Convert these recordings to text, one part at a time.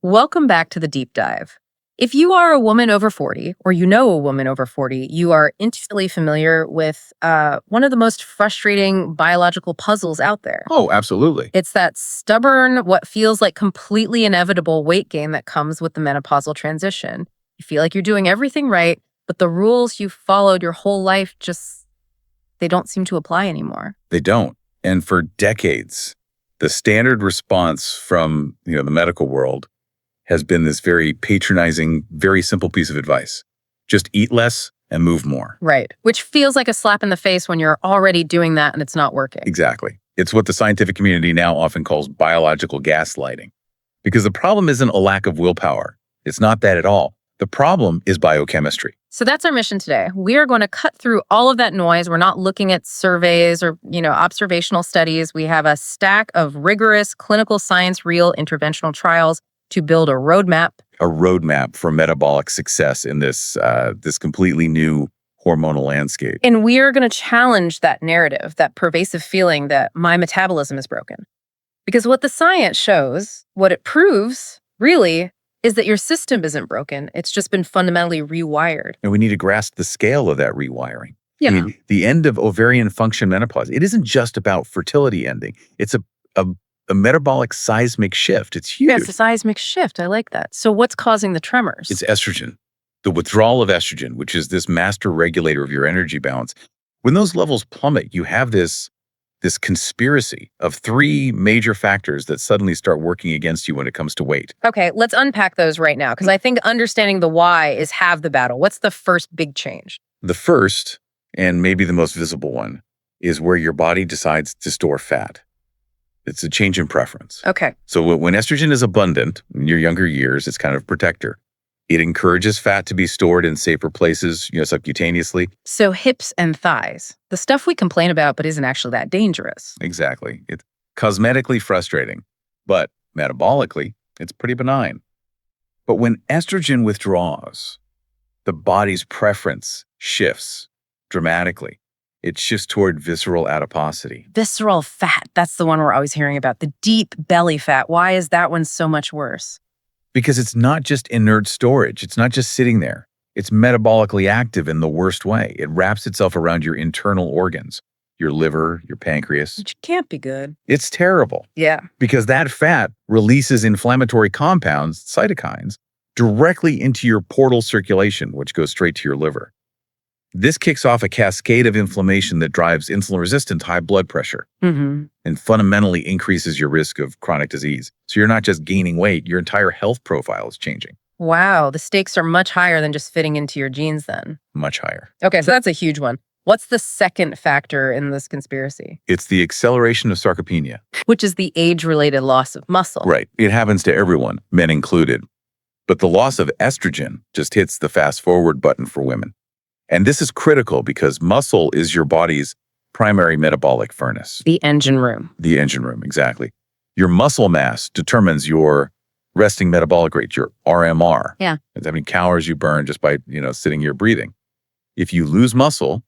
Welcome back to the deep dive. If you are a woman over 40, or you know a woman over 40, you are intimately familiar with one of the most frustrating biological puzzles out there. Oh, absolutely. It's that stubborn, what feels like completely inevitable weight gain that comes with the menopausal transition. You feel like you're doing everything right, but the rules you've followed your whole life they don't seem to apply anymore. They don't. And for decades, the standard response from the medical world has been this very patronizing, very simple piece of advice. Just eat less and move more. Right. Which feels like a slap in the face when you're already doing that and it's not working. Exactly. It's what the scientific community now often calls biological gaslighting. Because the problem isn't a lack of willpower. It's not that at all. The problem is biochemistry. So that's our mission today. We are going to cut through all of that noise. We're not looking at surveys or, observational studies. We have a stack of rigorous clinical science, real interventional trials to build a roadmap. A roadmap for metabolic success in this completely new hormonal landscape. And we are going to challenge that narrative, that pervasive feeling that my metabolism is broken. Because what the science shows, what it proves, really, is that your system isn't broken. It's just been fundamentally rewired. And we need to grasp the scale of that rewiring. Yeah. I mean, the end of ovarian function menopause, it isn't just about fertility ending. It's a metabolic seismic shift. It's huge. Yeah, it's a seismic shift. I like that. So what's causing the tremors? It's estrogen. The withdrawal of estrogen, which is this master regulator of your energy balance. When those levels plummet, you have this conspiracy of three major factors that suddenly start working against you when it comes to weight. Okay, let's unpack those right now, because I think understanding the why is half the battle. What's the first big change? The first, and maybe the most visible one, is where your body decides to store fat. It's a change in preference. Okay. So when estrogen is abundant in your younger years, it's kind of a protector. It encourages fat to be stored in safer places, subcutaneously. So hips and thighs, the stuff we complain about but isn't actually that dangerous. Exactly. It's cosmetically frustrating, but metabolically, it's pretty benign. But when estrogen withdraws, the body's preference shifts dramatically. It shifts toward visceral adiposity. Visceral fat, that's the one we're always hearing about, the deep belly fat. Why is that one so much worse? Because it's not just inert storage. It's not just sitting there. It's metabolically active in the worst way. It wraps itself around your internal organs, your liver, your pancreas. Which can't be good. It's terrible. Yeah. Because that fat releases inflammatory compounds, cytokines, directly into your portal circulation, which goes straight to your liver. This kicks off a cascade of inflammation that drives insulin-resistant high blood pressure and fundamentally increases your risk of chronic disease. So you're not just gaining weight, your entire health profile is changing. Wow, the stakes are much higher than just fitting into your genes then. Much higher. Okay, so that's a huge one. What's the second factor in this conspiracy? It's the acceleration of sarcopenia. Which is the age-related loss of muscle. Right. It happens to everyone, men included. But the loss of estrogen just hits the fast-forward button for women. And this is critical because muscle is your body's primary metabolic furnace. The engine room. The engine room, exactly. Your muscle mass determines your resting metabolic rate, your RMR. Yeah. It's how many calories you burn just by, sitting here breathing. If you lose muscle,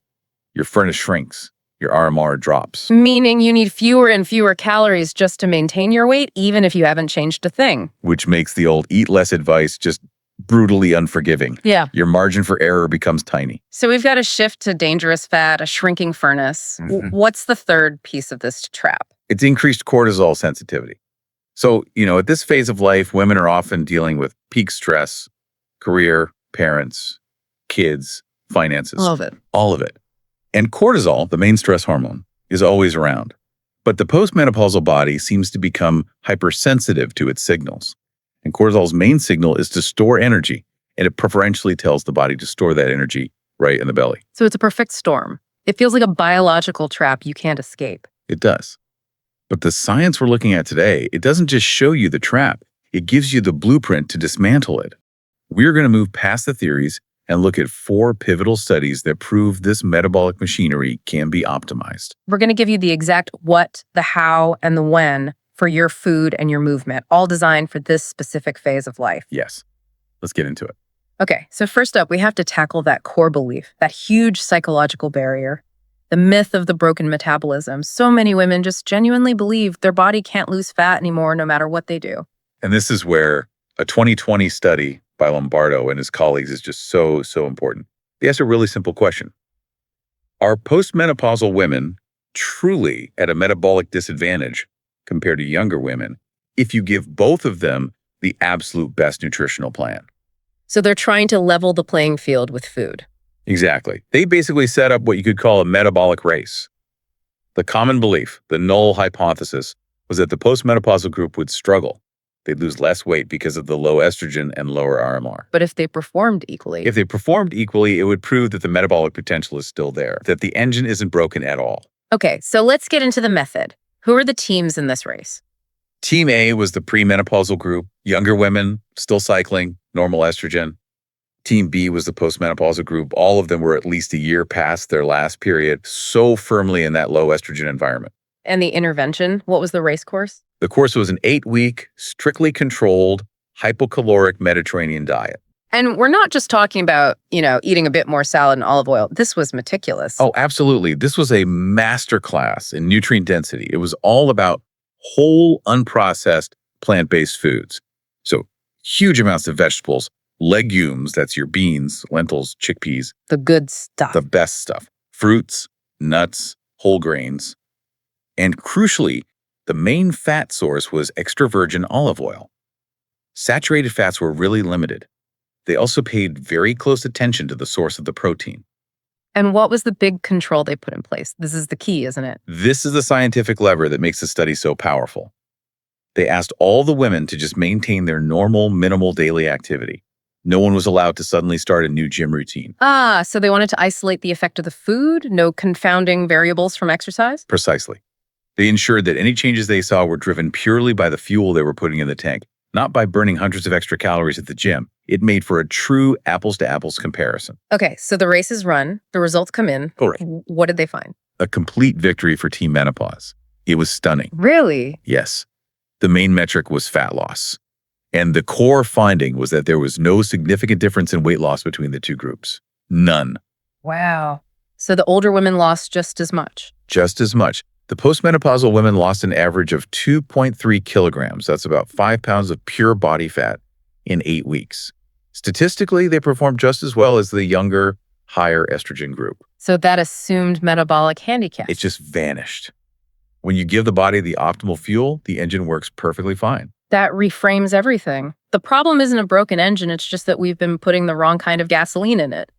your furnace shrinks, your RMR drops. Meaning you need fewer and fewer calories just to maintain your weight, even if you haven't changed a thing. Which makes the old eat less advice just brutally unforgiving. Yeah. Your margin for error becomes tiny. So we've got a shift to dangerous fat, a shrinking furnace. What's the third piece of this trap? It's increased cortisol sensitivity. So, at this phase of life, women are often dealing with peak stress, career, parents, kids, finances. All of it. All of it. And cortisol, the main stress hormone, is always around. But the post-menopausal body seems to become hypersensitive to its signals. And cortisol's main signal is to store energy, and it preferentially tells the body to store that energy right in the belly. So it's a perfect storm. It feels like a biological trap you can't escape. It does. But the science we're looking at today, it doesn't just show you the trap. It gives you the blueprint to dismantle it. We're going to move past the theories and look at 4 pivotal studies that prove this metabolic machinery can be optimized. We're going to give you the exact what, the how, and the when for your food and your movement, all designed for this specific phase of life. Yes. Let's get into it. Okay, so first up, we have to tackle that core belief, that huge psychological barrier, the myth of the broken metabolism. So many women just genuinely believe their body can't lose fat anymore no matter what they do. And this is where A 2020 study by Lombardo and his colleagues is just so important. They asked a really simple question. Are post-menopausal women truly at a metabolic disadvantage compared to younger women if you give both of them the absolute best nutritional plan? So they're trying to level the playing field with food. Exactly. They basically set up what you could call a metabolic race. The common belief, the null hypothesis, was that the postmenopausal group would struggle. They'd lose less weight because of the low estrogen and lower RMR. But if they performed equally, it would prove that the metabolic potential is still there, that the engine isn't broken at all. Okay, so let's get into the method. Who are the teams in this race? Team A was the premenopausal group, younger women, still cycling, normal estrogen. Team B was the postmenopausal group. All of them were at least a year past their last period, so firmly in that low estrogen environment. And the intervention, what was the race course? The course was an 8-week, strictly controlled, hypocaloric Mediterranean diet. And we're not just talking about, eating a bit more salad and olive oil. This was meticulous. Oh, absolutely. This was a masterclass in nutrient density. It was all about whole, unprocessed, plant-based foods. So huge amounts of vegetables, legumes, that's your beans, lentils, chickpeas. The good stuff. The best stuff. Fruits, nuts, whole grains. And crucially, the main fat source was extra virgin olive oil. Saturated fats were really limited. They also paid very close attention to the source of the protein. And what was the big control they put in place? This is the key, isn't it? This is the scientific lever that makes the study so powerful. They asked all the women to just maintain their normal, minimal daily activity. No one was allowed to suddenly start a new gym routine. So they wanted to isolate the effect of the food, no confounding variables from exercise? Precisely. They ensured that any changes they saw were driven purely by the fuel they were putting in the tank, not by burning hundreds of extra calories at the gym. It made for a true apples-to-apples comparison. Okay, so the race is run, the results come in. Correct. What did they find? A complete victory for Team Menopause. It was stunning. Really? Yes. The main metric was fat loss. And the core finding was that there was no significant difference in weight loss between the two groups. None. Wow. So the older women lost just as much? Just as much. The postmenopausal women lost an average of 2.3 kilograms. That's about 5 pounds of pure body fat in 8 weeks. Statistically, they performed just as well as the younger, higher estrogen group. So that assumed metabolic handicap. It just vanished. When you give the body the optimal fuel, the engine works perfectly fine. That reframes everything. The problem isn't a broken engine, it's just that we've been putting the wrong kind of gasoline in it.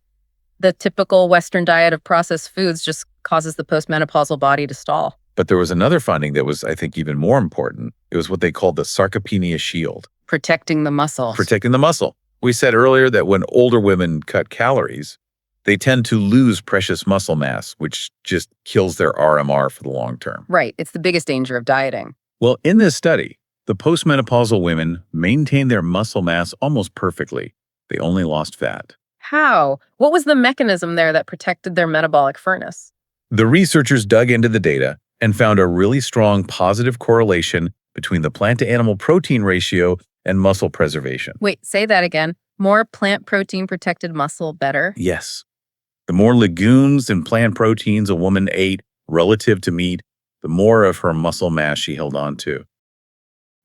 The typical Western diet of processed foods just causes the postmenopausal body to stall. But there was another finding that was, I think, even more important. It was what they called the Sarcopenia Shield. Protecting the muscles. Protecting the muscle. We said earlier that when older women cut calories, they tend to lose precious muscle mass, which just kills their RMR for the long term. Right. It's the biggest danger of dieting. Well, in this study, the postmenopausal women maintained their muscle mass almost perfectly. They only lost fat. How? What was the mechanism there that protected their metabolic furnace? The researchers dug into the data and found a really strong positive correlation between the plant-to-animal protein ratio and muscle preservation. Wait, say that again. More plant protein protected muscle better? Yes. The more legumes and plant proteins a woman ate relative to meat, the more of her muscle mass she held on to.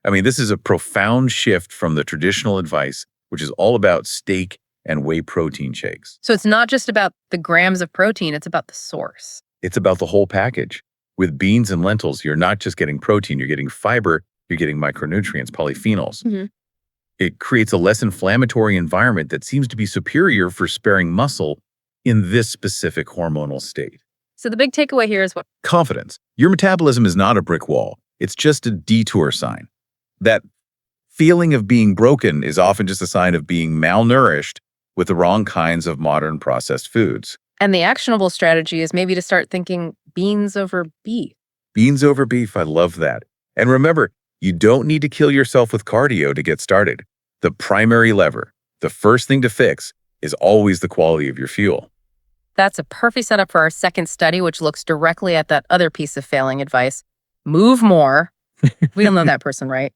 I mean, this is a profound shift from the traditional advice, which is all about steak and whey protein shakes. So it's not just about the grams of protein, it's about the source. It's about the whole package. With beans and lentils, you're not just getting protein, you're getting fiber, you're getting micronutrients, polyphenols. Mm-hmm. It creates a less inflammatory environment that seems to be superior for sparing muscle in this specific hormonal state. So the big takeaway here is what? Confidence. Your metabolism is not a brick wall. It's just a detour sign. That feeling of being broken is often just a sign of being malnourished with the wrong kinds of modern processed foods. And the actionable strategy is maybe to start thinking beans over beef. Beans over beef, I love that. And remember, you don't need to kill yourself with cardio to get started. The primary lever, the first thing to fix, is always the quality of your fuel. That's a perfect setup for our second study, which looks directly at that other piece of failing advice. Move more. We all know that person, right?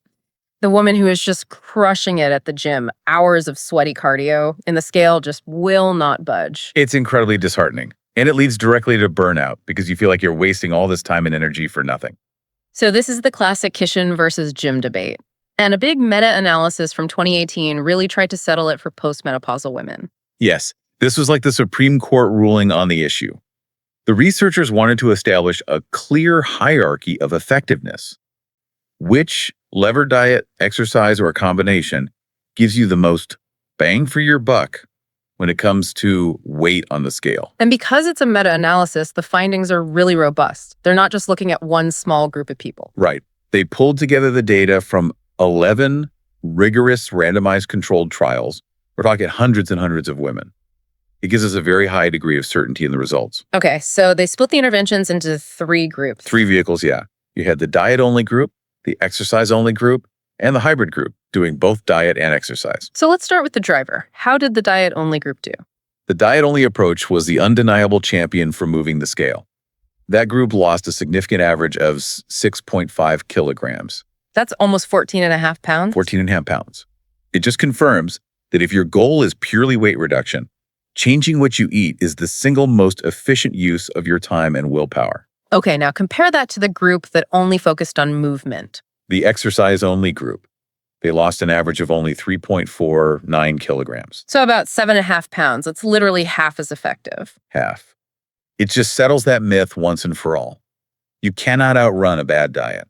The woman who is just crushing it at the gym, hours of sweaty cardio, and the scale just will not budge. It's incredibly disheartening. And it leads directly to burnout because you feel like you're wasting all this time and energy for nothing. So this is the classic kitchen versus gym debate. And a big meta-analysis from 2018 really tried to settle it for post-menopausal women. Yes, this was like the Supreme Court ruling on the issue. The researchers wanted to establish a clear hierarchy of effectiveness. Which lever diet, exercise, or combination gives you the most bang for your buck when it comes to weight on the scale? And because it's a meta-analysis, the findings are really robust. They're not just looking at one small group of people. Right. They pulled together the data from 11 rigorous randomized controlled trials. We're talking hundreds and hundreds of women. It gives us a very high degree of certainty in the results. Okay, so they split the interventions into 3 groups. 3 vehicles, yeah. You had the diet-only group, the exercise-only group, and the hybrid group, doing both diet and exercise. So let's start with the driver. How did the diet-only group do? The diet-only approach was the undeniable champion for moving the scale. That group lost a significant average of 6.5 kilograms. That's almost 14.5 pounds? 14.5 pounds. It just confirms that if your goal is purely weight reduction, changing what you eat is the single most efficient use of your time and willpower. Okay, now compare that to the group that only focused on movement. The exercise-only group. They lost an average of only 3.49 kilograms. So about 7.5 pounds. That's literally half as effective. Half. It just settles that myth once and for all. You cannot outrun a bad diet.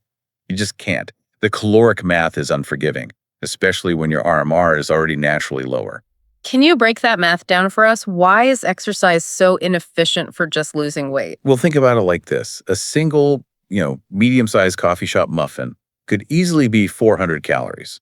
You just can't. The caloric math is unforgiving, especially when your RMR is already naturally lower. Can you break that math down for us? Why is exercise so inefficient for just losing weight? Well, think about it like this. A single, medium-sized coffee shop muffin could easily be 400 calories.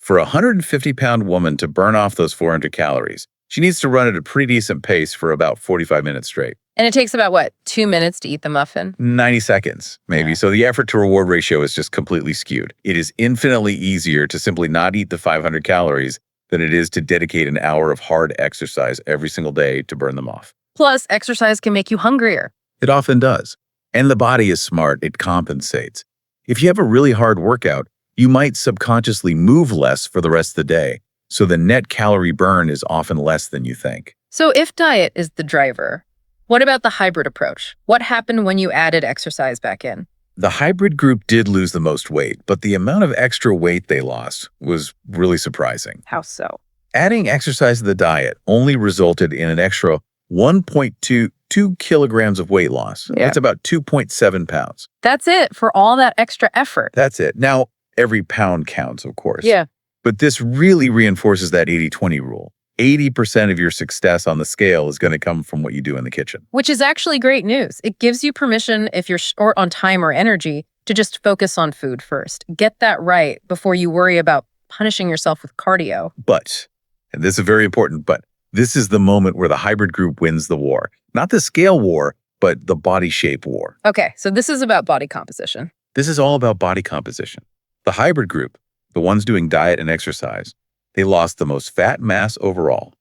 For a 150-pound woman to burn off those 400 calories, she needs to run at a pretty decent pace for about 45 minutes straight. And it takes about, 2 minutes to eat the muffin? 90 seconds, maybe. Yeah. So the effort to reward ratio is just completely skewed. It is infinitely easier to simply not eat the 500 calories than it is to dedicate an hour of hard exercise every single day to burn them off. Plus, exercise can make you hungrier. It often does. And the body is smart. It compensates. If you have a really hard workout, you might subconsciously move less for the rest of the day. So the net calorie burn is often less than you think. So if diet is the driver, what about the hybrid approach? What happened when you added exercise back in? The hybrid group did lose the most weight, but the amount of extra weight they lost was really surprising. How so? Adding exercise to the diet only resulted in an extra 1.22 kilograms of weight loss. Yeah. That's about 2.7 pounds. That's it for all that extra effort. That's it. Now, every pound counts, of course. Yeah. But this really reinforces that 80-20 rule. 80% of your success on the scale is going to come from what you do in the kitchen. Which is actually great news. It gives you permission, if you're short on time or energy, to just focus on food first. Get that right before you worry about punishing yourself with cardio. But, and this is very important, but this is the moment where the hybrid group wins the war. Not the scale war, but the body shape war. Okay, so this is about body composition. This is all about body composition. The hybrid group, the ones doing diet and exercise, they lost the most fat mass overall.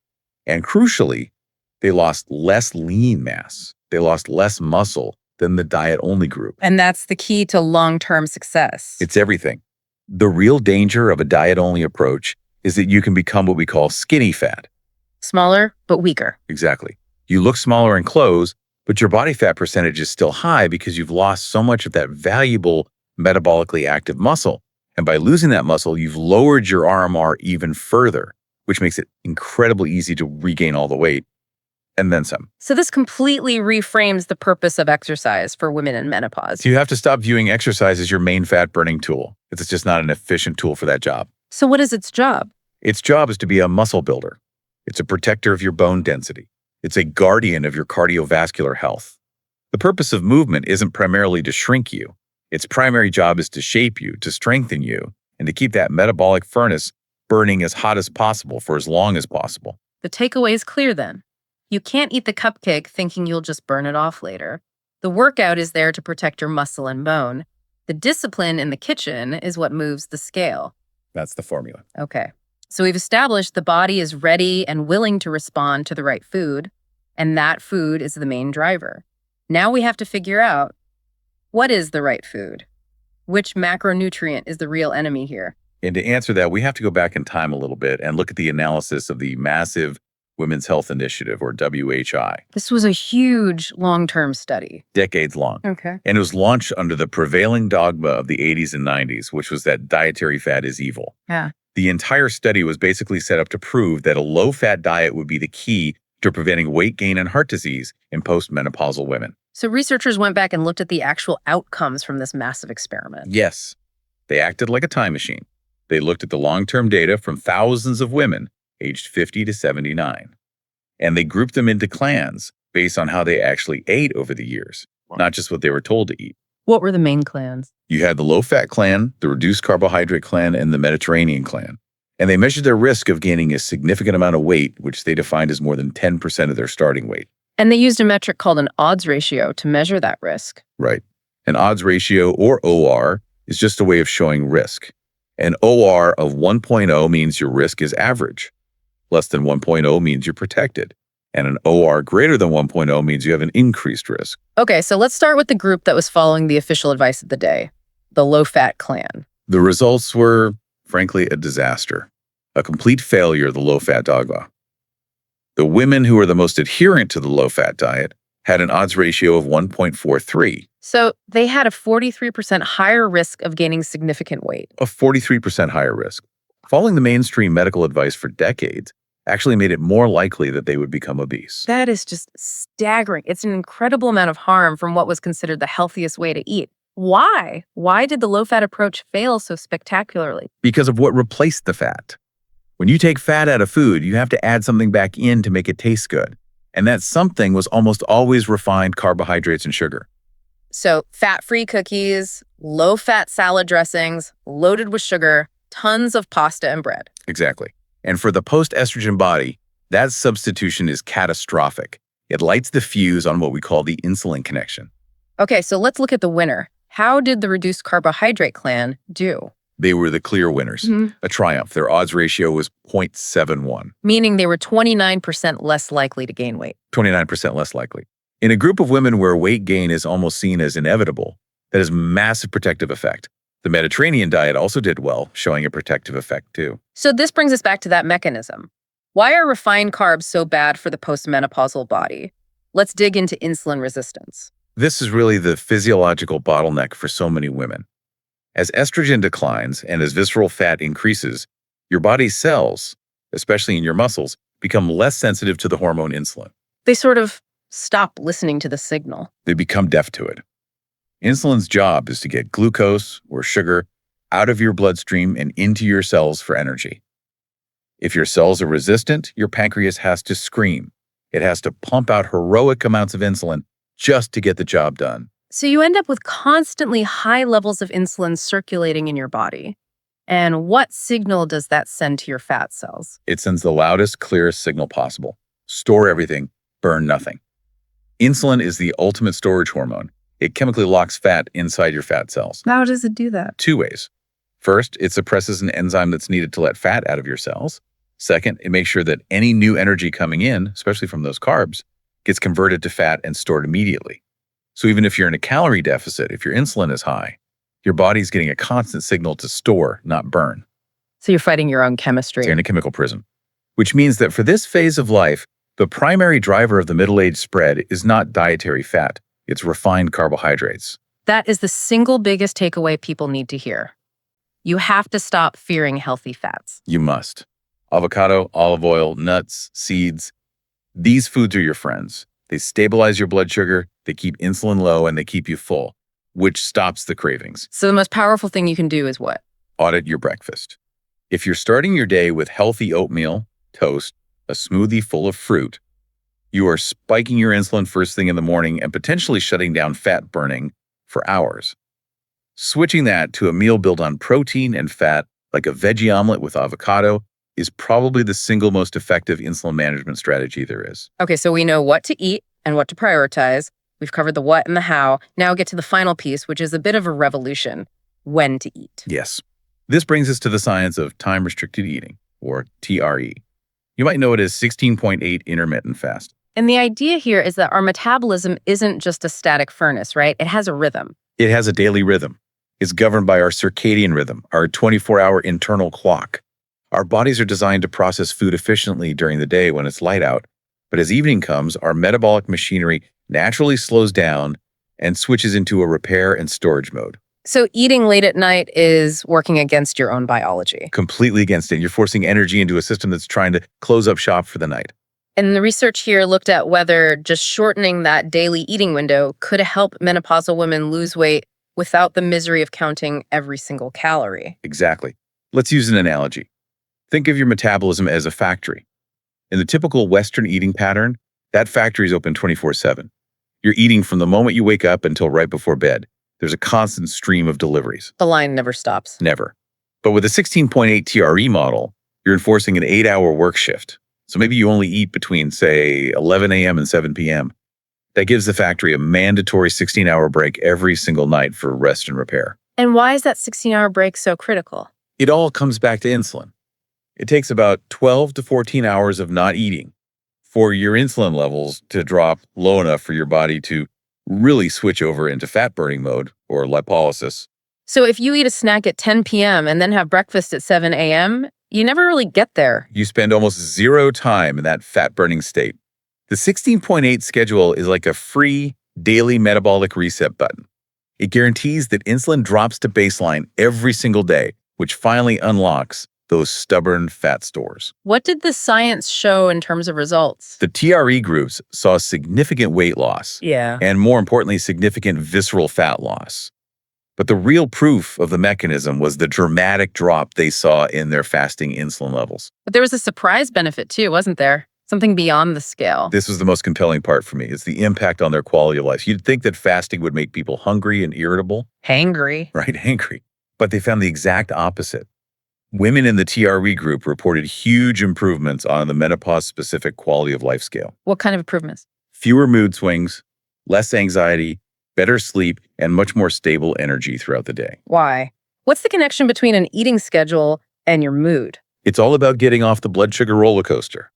And crucially, they lost less lean mass. They lost less muscle than the diet-only group. And that's the key to long-term success. It's everything. The real danger of a diet-only approach is that you can become what we call skinny fat. Smaller, but weaker. Exactly. You look smaller in clothes, but your body fat percentage is still high because you've lost so much of that valuable metabolically active muscle. And by losing that muscle, you've lowered your RMR even further, which makes it incredibly easy to regain all the weight and then some. So this completely reframes the purpose of exercise for women in menopause. So you have to stop viewing exercise as your main fat burning tool. It's just not an efficient tool for that job. So what is its job? Its job is to be a muscle builder. It's a protector of your bone density. It's a guardian of your cardiovascular health. The purpose of movement isn't primarily to shrink you. Its primary job is to shape you, to strengthen you, and to keep that metabolic furnace burning as hot as possible for as long as possible. The takeaway is clear then. You can't eat the cupcake thinking you'll just burn it off later. The workout is there to protect your muscle and bone. The discipline in the kitchen is what moves the scale. That's the formula. Okay. So we've established the body is ready and willing to respond to the right food, and that food is the main driver. Now we have to figure out, what is the right food? Which macronutrient is the real enemy here? And to answer that, we have to go back in time a little bit and look at the analysis of the massive Women's Health Initiative, or WHI. This was a huge long-term study. Decades long. Okay. And it was launched under the prevailing dogma of the 80s and 90s, which was that dietary fat is evil. Yeah. The entire study was basically set up to prove that a low-fat diet would be the key to preventing weight gain and heart disease in post-menopausal women. So researchers went back and looked at the actual outcomes from this massive experiment. Yes, they acted like a time machine. They looked at the long-term data from thousands of women aged 50 to 79. And they grouped them into clans based on how they actually ate over the years, not just what they were told to eat. What were the main clans? You had the low-fat clan, the reduced carbohydrate clan, and the Mediterranean clan. And they measured their risk of gaining a significant amount of weight, which they defined as more than 10% of their starting weight. And they used a metric called an odds ratio to measure that risk. Right. An odds ratio, or OR, is just a way of showing risk. An OR of 1.0 means your risk is average. Less than 1.0 means you're protected. And an OR greater than 1.0 means you have an increased risk. Okay, so let's start with the group that was following the official advice of the day, the low-fat clan. The results were, frankly, a disaster. A complete failure of the low-fat dogma. The women who were the most adherent to the low-fat diet had an odds ratio of 1.43. So they had a 43% higher risk of gaining significant weight. A 43% higher risk. Following the mainstream medical advice for decades actually made it more likely that they would become obese. That is just staggering. It's an incredible amount of harm from what was considered the healthiest way to eat. Why? Why did the low-fat approach fail so spectacularly? Because of what replaced the fat. When you take fat out of food, you have to add something back in to make it taste good. And that something was almost always refined carbohydrates and sugar. So fat-free cookies, low-fat salad dressings, loaded with sugar, tons of pasta and bread. Exactly. And for the post-estrogen body, that substitution is catastrophic. It lights the fuse on what we call the insulin connection. Okay, so let's look at the winner. How did the reduced carbohydrate clan do? They were the clear winners. A triumph. Their odds ratio was 0.71. Meaning they were 29% less likely to gain weight. 29% less likely. In a group of women where weight gain is almost seen as inevitable, that has massive protective effect. The Mediterranean diet also did well, showing a protective effect too. So this brings us back to that mechanism. Why are refined carbs so bad for the postmenopausal body? Let's dig into insulin resistance. This is really the physiological bottleneck for so many women. As estrogen declines and as visceral fat increases, your body's cells, especially in your muscles, become less sensitive to the hormone insulin. They sort of stop listening to the signal. They become deaf to it. Insulin's job is to get glucose or sugar out of your bloodstream and into your cells for energy. If your cells are resistant, your pancreas has to scream. It has to pump out heroic amounts of insulin just to get the job done. So you end up with constantly high levels of insulin circulating in your body. And what signal does that send to your fat cells? It sends the loudest, clearest signal possible. Store everything, burn nothing. Insulin is the ultimate storage hormone. It chemically locks fat inside your fat cells. How does it do that? 2 ways. First, it suppresses an enzyme that's needed to let fat out of your cells. Second, it makes sure that any new energy coming in, especially from those carbs, gets converted to fat and stored immediately. So even if you're in a calorie deficit, if your insulin is high, your body's getting a constant signal to store, not burn. So you're fighting your own chemistry. So you're in a chemical prison. Which means that for this phase of life, the primary driver of the middle-age spread is not dietary fat. It's refined carbohydrates. That is the single biggest takeaway people need to hear. You have to stop fearing healthy fats. You must. Avocado, olive oil, nuts, seeds. These foods are your friends. They stabilize your blood sugar, they keep insulin low, and they keep you full, which stops the cravings. So the most powerful thing you can do is what? Audit your breakfast. If you're starting your day with healthy oatmeal, toast, a smoothie full of fruit, you are spiking your insulin first thing in the morning and potentially shutting down fat burning for hours. Switching that to a meal built on protein and fat, like a veggie omelet with avocado, is probably the single most effective insulin management strategy there is. Okay, so we know what to eat and what to prioritize. We've covered the what and the how. Now get to the final piece, which is a bit of a revolution: when to eat. Yes. This brings us to the science of time-restricted eating, or TRE. You might know it as 16.8 intermittent fast. And the idea here is that our metabolism isn't just a static furnace, right? It has a rhythm. It has a daily rhythm. It's governed by our circadian rhythm, our 24-hour internal clock. Our bodies are designed to process food efficiently during the day when it's light out, but as evening comes, our metabolic machinery naturally slows down and switches into a repair and storage mode. So eating late at night is working against your own biology. Completely against it. You're forcing energy into a system that's trying to close up shop for the night. And the research here looked at whether just shortening that daily eating window could help menopausal women lose weight without the misery of counting every single calorie. Exactly. Let's use an analogy. Think of your metabolism as a factory. In the typical Western eating pattern, that factory is open 24/7. You're eating from the moment you wake up until right before bed. There's a constant stream of deliveries. The line never stops. Never. But with a 16.8 TRE model, you're enforcing an 8-hour work shift. So maybe you only eat between, say, 11 a.m. and 7 p.m. That gives the factory a mandatory 16-hour break every single night for rest and repair. And why is that 16-hour break so critical? It all comes back to insulin. It takes about 12 to 14 hours of not eating for your insulin levels to drop low enough for your body to really switch over into fat-burning mode or lipolysis. So if you eat a snack at 10 p.m. and then have breakfast at 7 a.m., you never really get there. You spend almost zero time in that fat-burning state. The 16.8 schedule is like a free daily metabolic reset button. It guarantees that insulin drops to baseline every single day, which finally unlocks those stubborn fat stores. What did the science show in terms of results? The TRE groups saw significant weight loss. Yeah. And more importantly, significant visceral fat loss. But the real proof of the mechanism was the dramatic drop they saw in their fasting insulin levels. But there was a surprise benefit too, wasn't there? Something beyond the scale. This was the most compelling part for me. It's the impact on their quality of life. You'd think that fasting would make people hungry and irritable. Hangry. Right, hangry. But they found the exact opposite. Women in the TRE group reported huge improvements on the menopause-specific quality of life scale. What kind of improvements? Fewer mood swings, less anxiety, better sleep, and much more stable energy throughout the day. Why? What's the connection between an eating schedule and your mood? It's all about getting off the blood sugar roller coaster.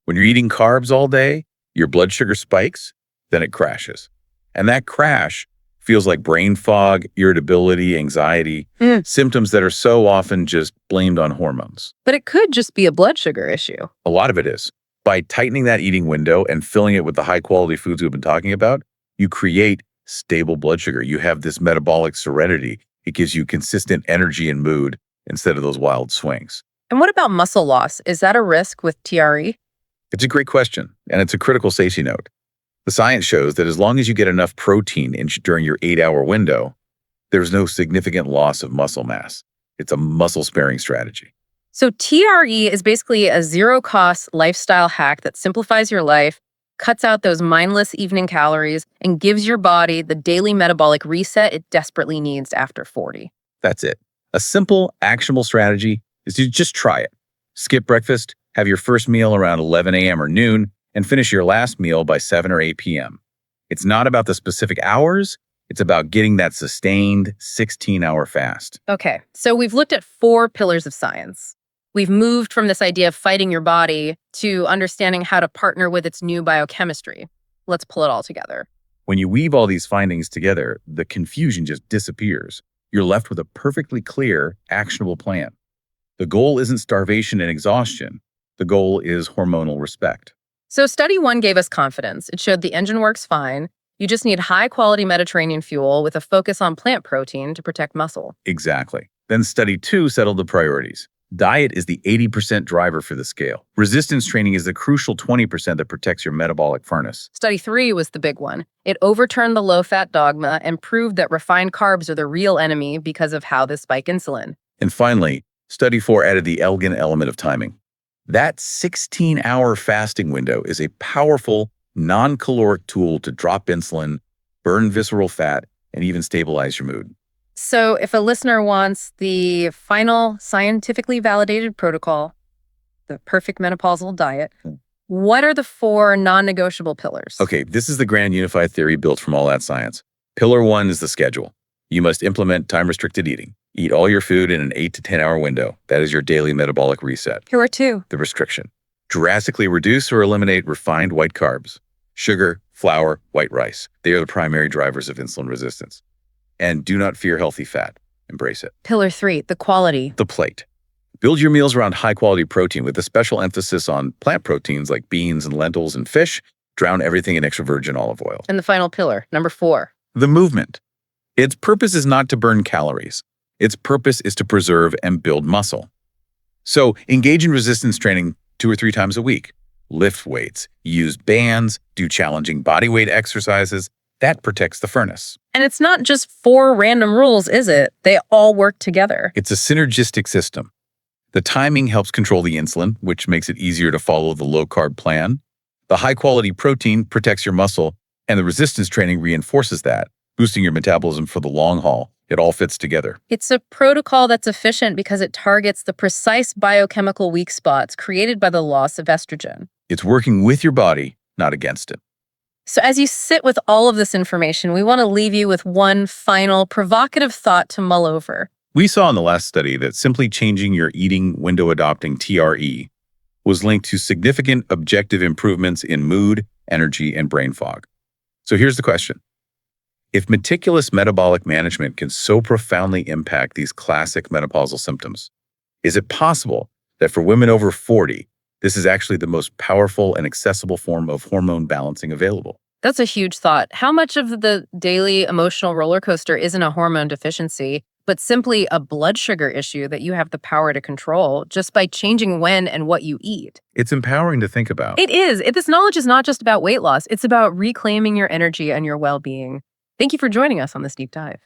When you're eating carbs all day, your blood sugar spikes, then it crashes. And that crash feels like brain fog, irritability, anxiety, symptoms that are so often just blamed on hormones. But it could just be a blood sugar issue. A lot of it is. By tightening that eating window and filling it with the high-quality foods we've been talking about, you create stable blood sugar. You have this metabolic serenity. It gives you consistent energy and mood instead of those wild swings. And what about muscle loss? Is that a risk with TRE? It's a great question, and it's a critical safety note. The science shows that as long as you get enough protein during your 8-hour window, there's no significant loss of muscle mass. It's a muscle-sparing strategy. So TRE is basically a zero-cost lifestyle hack that simplifies your life, cuts out those mindless evening calories, and gives your body the daily metabolic reset it desperately needs after 40. That's it. A simple, actionable strategy is to just try it. Skip breakfast, have your first meal around 11 a.m. or noon, and finish your last meal by 7 or 8 p.m. It's not about the specific hours. It's about getting that sustained 16-hour fast. Okay, so we've looked at 4 pillars of science. We've moved from this idea of fighting your body to understanding how to partner with its new biochemistry. Let's pull it all together. When you weave all these findings together, the confusion just disappears. You're left with a perfectly clear, actionable plan. The goal isn't starvation and exhaustion. The goal is hormonal respect. So study 1 gave us confidence. It showed the engine works fine. You just need high-quality Mediterranean fuel with a focus on plant protein to protect muscle. Exactly. Then study 2 settled the priorities. Diet is the 80% driver for the scale. Resistance training is the crucial 20% that protects your metabolic furnace. Study 3 was the big one. It overturned the low-fat dogma and proved that refined carbs are the real enemy because of how they spike insulin. And finally, study 4 added the elegant element of timing. That 16-hour fasting window is a powerful, non-caloric tool to drop insulin, burn visceral fat, and even stabilize your mood. So if a listener wants the final scientifically validated protocol, the perfect menopausal diet, what are the 4 non-negotiable pillars? Okay, this is the grand unified theory built from all that science. Pillar 1 is the schedule. You must implement time-restricted eating. Eat all your food in an 8 to 10-hour window. That is your daily metabolic reset. Pillar 2. The restriction. Drastically reduce or eliminate refined white carbs. Sugar, flour, white rice. They are the primary drivers of insulin resistance. And do not fear healthy fat. Embrace it. Pillar 3, the quality. The plate. Build your meals around high-quality protein with a special emphasis on plant proteins like beans and lentils and fish. Drown everything in extra virgin olive oil. And the final pillar, number 4. The movement. Its purpose is not to burn calories. Its purpose is to preserve and build muscle. So engage in resistance training 2 or 3 times a week. Lift weights, use bands, do challenging body weight exercises. That protects the furnace. And it's not just 4 random rules, is it? They all work together. It's a synergistic system. The timing helps control the insulin, which makes it easier to follow the low-carb plan. The high-quality protein protects your muscle, and the resistance training reinforces that, boosting your metabolism for the long haul. It all fits together. It's a protocol that's efficient because it targets the precise biochemical weak spots created by the loss of estrogen. It's working with your body, not against it. So as you sit with all of this information, we want to leave you with one final provocative thought to mull over. We saw in the last study that simply changing your eating window adopting TRE was linked to significant objective improvements in mood, energy, and brain fog. So here's the question. If meticulous metabolic management can so profoundly impact these classic menopausal symptoms, is it possible that for women over 40, this is actually the most powerful and accessible form of hormone balancing available? That's a huge thought. How much of the daily emotional roller coaster isn't a hormone deficiency, but simply a blood sugar issue that you have the power to control just by changing when and what you eat? It's empowering to think about. It is. This knowledge is not just about weight loss. It's about reclaiming your energy and your well-being. Thank you for joining us on this deep dive.